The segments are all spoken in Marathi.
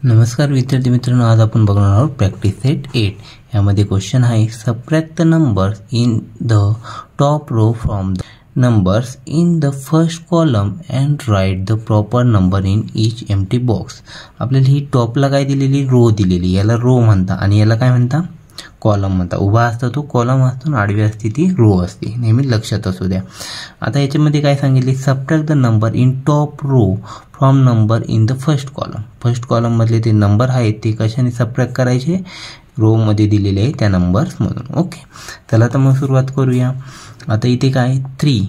नमस्कार विद्यार्थी मित्रांनो, आज आपण बघणार आहोत प्रॅक्टिस सेट 8. यामध्ये क्वेश्चन आहे subtract the numbers in the top row from the numbers in the first column and write the proper number in each empty box. आपल्याला ही टॉपला काय दिलेली, रो दिलेली, याला रो म्हणता आणि याला काय म्हणता, कॉलम म्हणता. उभा असता तो कॉलम असतो आणि आडवी असते ती रो असते, नेहमी लक्षात असू द्या. आता याच्यामध्ये काय सांगितले, subtract the number in top row from number in the first column. First column मधले ते नंबर आहेत ते कशाने सबट्रॅक्ट करायचे, रो मध्ये दिलेले आहे त्या नंबर्स मधून. ओके, चला तर मग सुरुवात करूया. आता इथे काय 3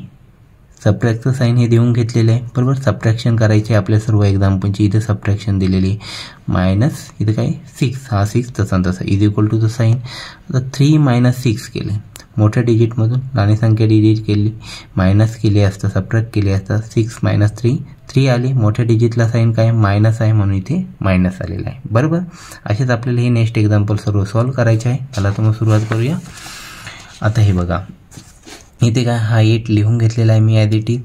सबट्रॅक्टचं साईन हे देऊन घेतलेलं आहे, बरोबर. सबट्रॅक्शन करायचे आपल्या सर्व एक्झाम्पलची. इथे सबट्रॅक्शन दिलेली मायनस, इथे काय 6, हा 6 तसा तसा is equal to the sign. आता 3 - 6 केले मोठ्या डिजिटमधून, लहान संख्या डिजिट केली, मायनस केली असतं, सबट्रॅक्ट केली असतं. 6 - 3 3 आले, मोठ्या डिजिटला साईन काय मायनस आहे म्हणून इथे मायनस आलेला आहे, बरोबर. असेच आपल्याला हे नेक्स्ट एक्झाम्पल सर्व सॉल्व्ह करायचे आहे. चला तर मग सुरुवात करूया. आता हे बघा, इथे काय हा 8 लिहून घेतलेला आहे मी ॲज इट इज,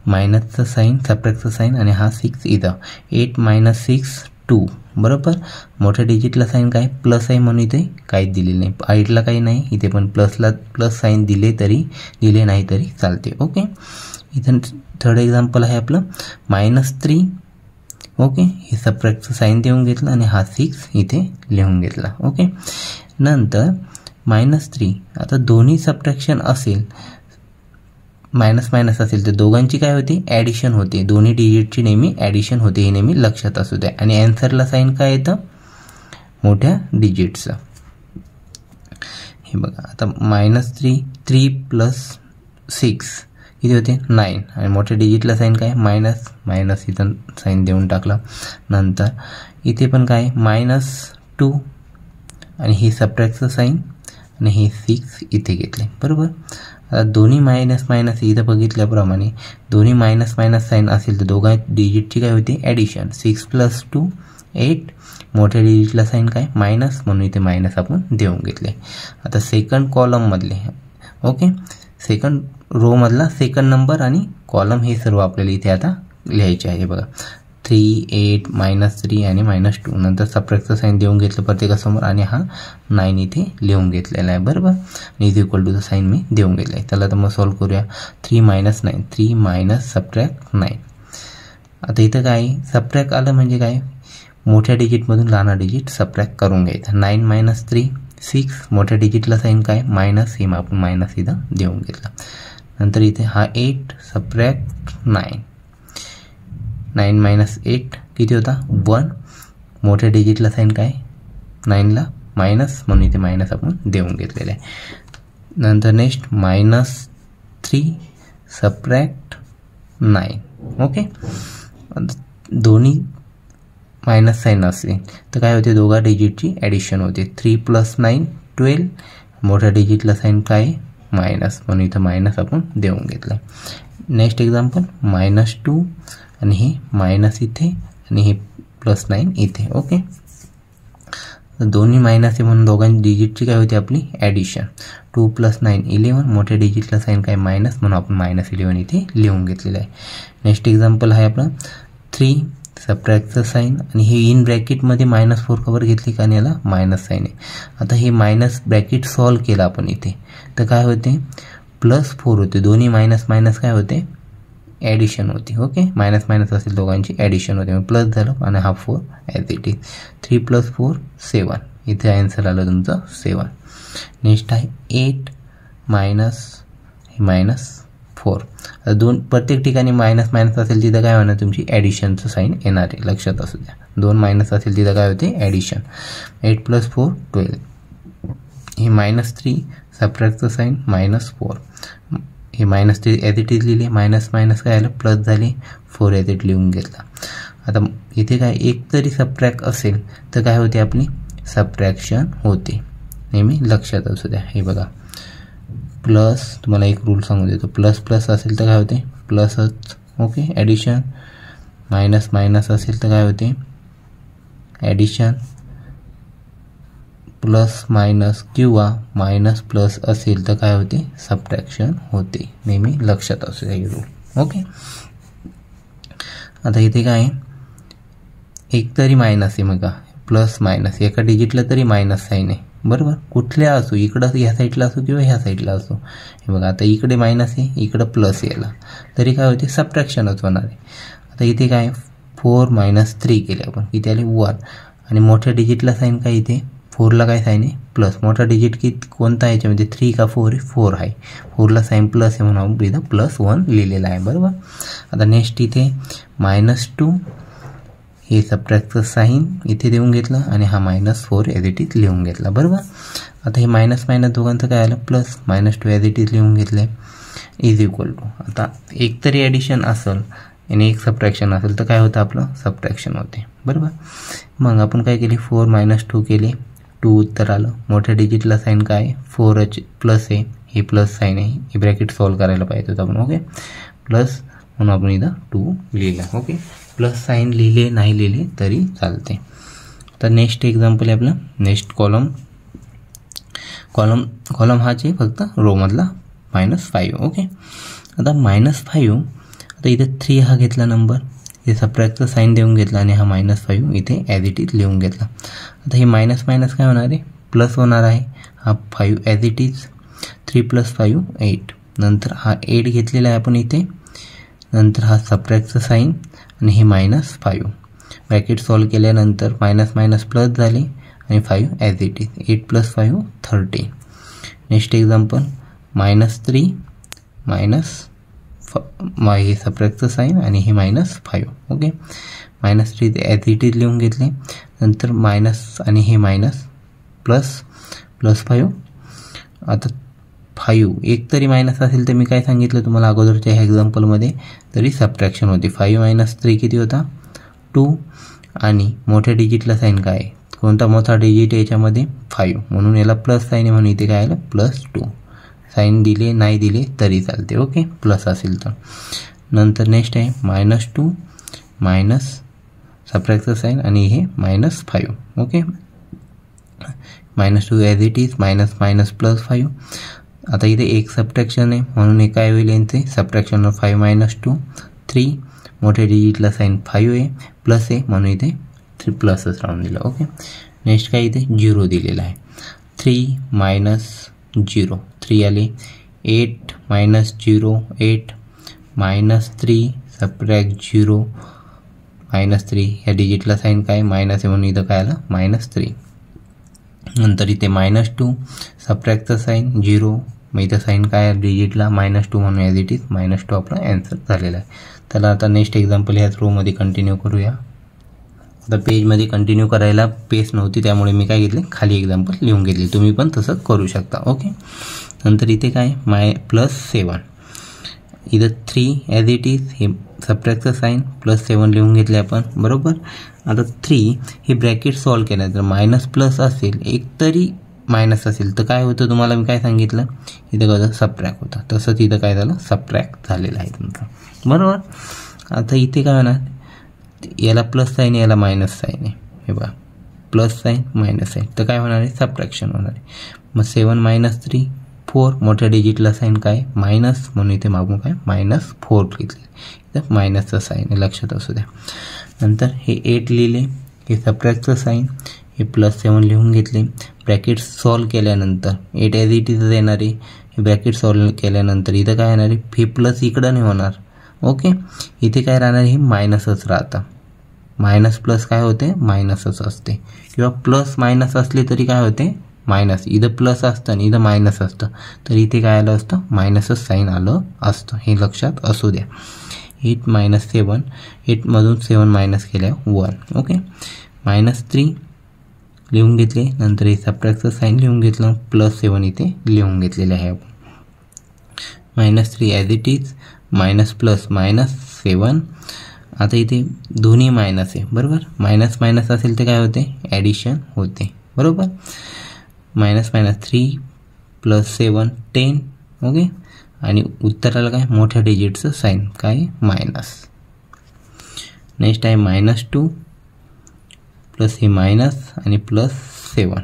मायनसचं साईन, सबट्रॅक्टचं साईन आणि हा 6 इथं. 8 - 6 2, बरोबर. मोठ्या डिजिटला साईन काय प्लस आहे म्हणून इथे काहीच दिलेलं नाही. 8ला काही नाही, इथे पण प्लस साईन दिले नाही तरी चालते. ओके, इथं थर्ड एक्झाम्पल आहे आपलं -3. ओके, हे सबट्रॅक्टचं साईन देऊन घेतलं आणि हा 6 इथे लिहून घेतला. ओके, नंतर -3. आता दोन्ही सबट्रॅक्शन असेल, मायनस असेल तर दोघांची काय होते, ॲडिशन होते. दोन्ही डिजिटची नेहमी ॲडिशन होते, हे नेहमी लक्षात असू द्या. आणि ॲन्सरला साईन काय येतं, मोठ्या डिजिटचं. हे बघा, आता -3 + 6 किती होते 9 आणि मोठ्या डिजिटला साईन काय मायनस इथं साईन देऊन टाकला. नंतर इथे पण काय -2 आणि ही सबट्रॅक्टचं साईन आणि हे 6 इथे घेतले, बरोबर. आता दोन्ही मायनस इथं बघितल्याप्रमाणे दोन्ही मायनस साईन असेल तर दोघा डिजिटची काय होती, ॲडिशन. 6 + 2 8, मोठ्या डिजिटला साईन काय मायनस म्हणून इथे मायनस आपण देऊन घेतले. आता सेकंड कॉलम मधले, ओके, सेकंड रो मधला सेकंड नंबर आणि कॉलम हे सर्व आपल्याला इथे आता लिहायचे आहे. बघा 3 8 -3 आणि -2, नंतर सबट्रॅक्टचं साईन देऊन घेतलं प्रत्येकासमोर आणि हा 9 इथे लिहून घेतलेला आहे, बरोबर. आणि is equal to the sign मी देऊन घेतलं आहे. त्याला तर मग सॉल्व्ह करूया. 3 - 9 3 - सबट्रॅक्ट 9. आता इथं काय सबट्रॅक्ट आलं म्हणजे काय, मोठ्या डिजिटमधून लहान डिजिट सबट्रॅक्ट करून घ्यायचं. 9 - 3 6, मोठ्या डिजिटला साईन काय मायनस, हे आपण मायनस इथं देऊन घेतलं. नंतर इथे हा 8 सबट्रॅक्ट 9. 9 - 8 किती होता 1, मोठ्या डिजिटला साईन काय 9ला मायनस म्हणून इथे मायनस आपण देऊन घेतलेलं आहे. नंतर नेक्स्ट -3 सबट्रॅक्ट 9. ओके, दोन्ही मायनस साईन असेल तर काय होते, दोघा डिजिटची ॲडिशन होते. 3 + 9 12, मोठ्या डिजिटला साईन काय मायनस म्हणून इथं मायनस आपण देऊन घेतलं. नेक्स्ट एक्झाम्पल -2 आणि हे मायनस इथे आणि हे +9 इथे. ओके, दोन्ही मायनस आहे म्हणून दोघांची डिजिटची काय होती आपली ॲडिशन. 2 + 9 11, मोठ्या डिजिटला साईन काय मायनस म्हणून आपण -11 इथे लिहून घेतलेलं आहे. नेक्स्ट एक्झाम्पल आहे आपलं 3 सबट्रॅक्टचं साईन आणि हे इन ब्रॅकेटमध्ये -4 कवर घेतली कारण याला मायनस साईन आहे. आता हे मायनस ब्रॅकेट सॉल्व्ह केलं आपण इथे तर काय होते, +4 होते. दोन्ही मायनस काय होते, ॲडिशन होती. ओके, मायनस असेल दोघांची ॲडिशन होते, प्लस झालं आणि हा 4 ॲज इट इज. 3 + 4 7, इथे आन्सर आलं तुमचं 7. नेक्स्ट आहे 8 -4. दोन प्रत्येक ठिकाणी मायनस असेल तिथं काय होणार, तुमची ॲडिशनचं साईन येणार आहे, लक्षात असू द्या. 2 मायनस असेल तिथं काय होते, ॲडिशन. 8 + 4 12, हे -3 सबट्रॅक्टचं साईन -4, हे -3 ॲज इट इज लिहिले, मायनस काय आलं प्लस झाले, 4 ॲज इट लिहून घेतला. आता इथे काय एक जरी सबट्रॅक्ट असेल तर काय होते, आपली सबट्रॅक्शन होते, नेहमी लक्षात असू द्या. हे बघा प्लस, तुम्हाला एक रूल सांगू देतो, प्लस असेल तर काय होते प्लसच. Okay, addition. मायनस असेल तर काय होते ॲडिशन. प्लस मायनस किंवा मायनस प्लस असेल तर काय होते, सबट्रॅक्शन होते, नेहमी लक्षात असू द्या रूल. ओके, आता इथे काय एक तरी मायनस आहे, मग प्लस मायनस एका डिजिटला तरी मायनस साईन आहे, बरोबर. कुठल्या असो, इकडं ह्या साईडला असो किंवा ह्या साईडला असो. हे बघा आता इकडे मायनस आहे, इकडं प्लस यायला तरी काय होते, सबट्रॅक्शनच होणार आहे. आता इथे काय 4 - 3 केले आपण, इथे आले 1 आणि मोठ्या डिजिटला साईन काय, इथे 4ला काय साईन आहे प्लस. मोठा डिजिट कोणता आहे याच्यामध्ये, 3 का 4 आहे, 4 आहे. 4ला साईन प्लस आहे म्हणून आपण इथं +1 लिहिलेला आहे, बरोबर. आता नेक्स्ट इथे -2 हे सबट्रॅक्टचं साईन इथे देऊन घेतलं आणि हा -4 ॲज इट इज लिहून घेतला, बरोबर. आता हे मायनस मायनस दोघांचं काय आलं प्लस, -2 ॲज इट इज लिहून घेतले इज इक्वल टू. आता एक तरी ॲडिशन असेल आणि एक सबट्रॅक्शन असेल तर काय होतं, आपलं सबट्रॅक्शन होते, बरोबर. मग आपण काय केले, 4 - 2 केले, 2 उत्तर आलं. मोठ्या डिजिटला साईन काय, 4 प्लस आहे, हे प्लस साईन आहे, हे ब्रॅकेट सॉल्व्ह करायला पाहिजे होतं आपण, ओके. प्लस म्हणून आपण इथं 2 लिहिला, ओके. प्लस साईन लिहिले नाही लिहिले तरी चालते. आता नेक्स्ट एक्झाम्पल आहे आपलं, नेक्स्ट कॉलम हाचे फक्त रोमधला -5, ओके. आता -5, आता इथे 3 हा घेतला नंबर, हे सबट्रॅक्टचं साईन देऊन घेतला आणि हा -5 इथे ॲज इट इज लिहून घेतला. आता हे मायनस मायनस काय होणार आहे, प्लस होणार आहे. हा 5 ॲज इट इज, 3 + 5 8. नंतर हा 8 घेतलेला आहे आपण इथे, नंतर हा सबट्रॅक्टचं साईन आणि हे -5. ब्रॅकेट सॉल्व्ह केल्यानंतर मायनस मायनस प्लस झाले आणि 5 as it is, 8 + 5 30. Next example -3 हे सबट्रॅक्टचं साईन आणि हे -5, ओके. -3 ॲज इट इज लिहून घेतले, नंतर मायनस आणि हे मायनस प्लस +5. आता 5 एक तरी मायनस असेल तर मी काय सांगितलं तुम्हाला अगोदरच्या ह्या एक्झाम्पलमध्ये, तरी सबट्रॅक्शन होती. 5 - 3 किती होता 2 आणि मोठ्या डिजिटला साईन काय आहे, कोणता मोठा डिजिट याच्यामध्ये 5 म्हणून याला प्लस साईन आहे म्हणून इथे काय आलं +2. साईन दिले नाही दिले तरी चालते, ओके, प्लस असेल तर. नंतर नेक्स्ट आहे -2 मायनस सबट्रॅक्टचं साईन आणि हे -5, okay. -2 as it is, minus minus +5. आता इथे एक सबट्रॅक्शन आहे म्हणून हे काय होईल यांचे सबट्रॅक्शन ऑफ 5 - 2 3. मोठ्या डिजिटला साईन 5 आहे, प्लस आहे म्हणून इथे 3 प्लसच राहून दिलं, ओके. नेक्स्ट काय इथे 0 दिलेला आहे. 3 - 0 3 आले, 8 - 0 8, -3 सबट्रॅक्ट 0 -3 ह्या डिजिटला साईन काय मायनस आहे म्हणून इथं काय आलं -3. नंतर इथे -2 सबट्रॅक्टचं साईन 0, मग इथं साईन काय डिजिटला -2 म्हणून ॲज इट इज -2 आपला ॲन्सर झालेला आहे. त्याला आता नेक्स्ट एक्झाम्पल ह्याच रोमध्ये कंटिन्यू करूया. आता पेजमध्ये कंटिन्यू करायला पेज नव्हती त्यामुळे मी काय घेतले, खाली एक्झाम्पल लिहून घेतली. तुम्ही पण तसं करू शकता, ओके. नंतर इथे काय +7 इथं 3 ॲज इट इज, हे सबट्रॅक्टचं साईन +7 लिहून घेतले आपण, बरोबर. आता 3 हे ब्रॅकेट सॉल्व्ह केलं तर मायनस प्लस असेल, एक तरी मायनस असेल तर काय होतं तुम्हाला मी काय सांगितलं, इथं कसं सबट्रॅक्ट होता, तसंच इथं काय झालं सबट्रॅक्ट झालेलं आहे तुमचं, बरोबर. आता इथे काय होणार, याला प्लस साईन याला मायनस साईन आहे, हे बघा प्लस साईन मायनस साईन, तर काय होणार आहे सबट्रॅक्शन होणार आहे. मग 7 - 3 4, मोठ्या डिजिटला साईन काय मायनस म्हणून इथे मागून काय -4 घेतले, इथं मायनसचं साईन आहे लक्षात असू द्या. नंतर हे 8 लिहिले, हे सबट्रॅक्टचं साईन, हे +7 लिहून घेतले. ब्रॅकेट सॉल्व्ह केल्यानंतर 8 ॲज इट इज येणार आहे, हे ब्रॅकेट सॉल्व्ह केल्यानंतर इथं काय येणार आहे, हे प्लस इकडं नाही होणार, ओके. इथे काय राहणार, हे मायनसच राहतं, मायनस प्लस काय होते मायनसच असते, किंवा प्लस मायनस असले तरी काय होते मायनस. इथं प्लस असतं आणि इथं मायनस असतं तर इथे काय आलं असतं मायनसच साईन आलं असतं, हे लक्षात असू द्या. 8 - 7, 8मधून 7 मायनस केल्यावर 1, ओके. -3 लिहून घेतले, नंतर हे सबट्रॅक्टचं साईन लिहून घेतलं, +7 इथे लिहून घेतलेले आहे आपण. -3 as it is, minus plus -7. आता इथे दोन्ही मायनस आहे, बरोबर. मायनस मायनस असेल तर काय होते ॲडिशन होते, बरोबर. -3 + 7 10, ओके. आणि उत्तराला काय मोठ्या डिजिटचं साईन काय मायनस. नेक्स्ट आहे -2 प्लस हे मायनस आणि +7.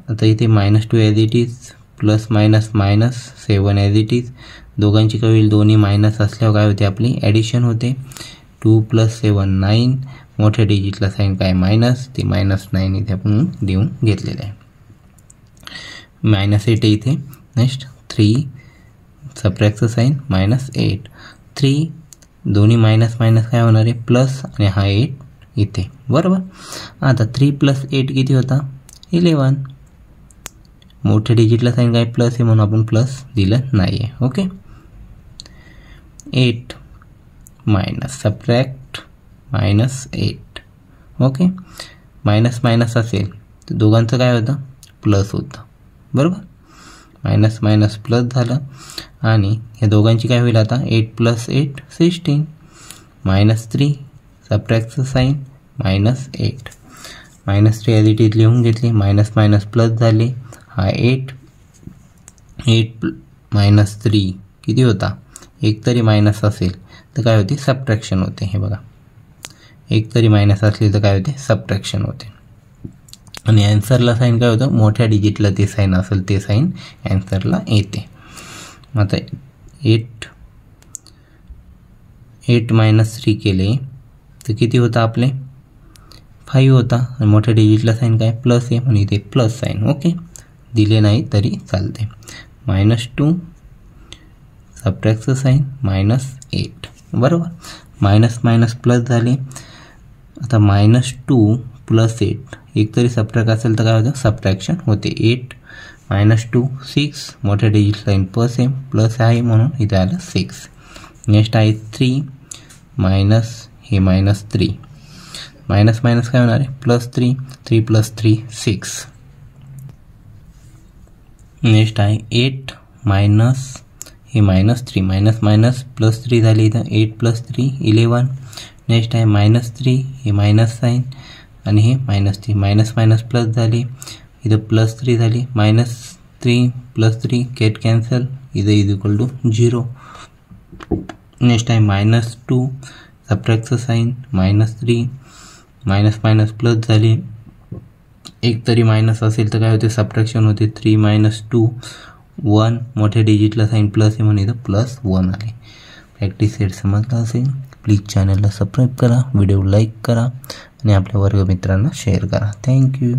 आता इथे -2 as it is, plus minus -7 as it is, दोघांची काय होईल दोन्ही मायनस असल्यावर काय होते आपली ॲडिशन होते. 2 + 7 9, मोठ्या डिजिटला साईन काय मायनस, ते -9 इथे आपण देऊन घेतलेलं आहे. -8 इथे. Next 3 सबट्रॅक्टचं sine -8. 3 दोन्ही मायनस काय होणार आहे प्लस, आणि हा 8 इथे. बरोबर. आता 3 + 8 किती होता 11. मोठ्या डिजिटला साईन काय प्लस आहे म्हणून आपण प्लस दिलं नाही आहे. Okay. 8 minus subtract -8. Okay. Minus असेल तर दोघांचं काय होतं प्लस होतं. बरोबर. मायनस प्लस झालं, आणि ह्या दोघांची काय होईल आता 8 + 8 16. -3 सबट्रॅक्टचं साईन -8. -3 ॲज इट इज लिहून घेतली. मायनस प्लस झाले. हा 8 -3 किती होता, एक तरी मायनस असेल तर काय होते सबट्रॅक्शन होते. हे बघा, एक तरी मायनस असली तर काय होते सबट्रॅक्शन होते. आणि ॲन्सरला साईन काय होतं, मोठ्या डिजिटला ते साईन असेल ते साईन ॲन्सरला येते. आता 8 -3 केले तर किती होतं आपले 5 होता, आणि मोठ्या डिजिटला साईन काय प्लस आहे म्हणून इथे प्लस साईन. ओके. दिले नाही तरी चालते. -2 सबट्रॅक्टचं साईन -8. बरोबर. मायनस प्लस झाले. आता -2 + 8 एक तरी सबट्रॅक्ट असेल तर काय होतं सबट्रॅक्शन होते. 8 -2 6 मोठ्या डिजिट साईन प्लस आहे म्हणून इथे आलं 6. नेक्स्ट आहे 3 हे -3. मायनस काय होणार आहे +3. 3 + 3 6. नेक्स्ट आहे 8 हे -3. मायनस +3 झाली इथं. 8 + 3 11. नेक्स्ट आहे -3 हे मायनस साईन, आणि हे -3. मायनस प्लस झाले इथं +3 झाली. -3 + 3 गेट कॅन्सल, इथं = 0. नेक्स्ट आहे -2 सबट्रॅक्टचं साईन -3. मायनस प्लस झाले. एक तरी मायनस असेल तर काय होते सबट्रॅक्शन होते. 3 - 2 1 मोठ्या डिजिटला साईन प्लस आहे म्हणून इथं +1 आले. प्रॅक्टिस सेट समजला असेल प्लीज चॅनलला सबस्क्राईब करा, व्हिडिओ लाईक करा, आणि आपल्या वर्गमित्रांना शेअर करा. थँक्यू.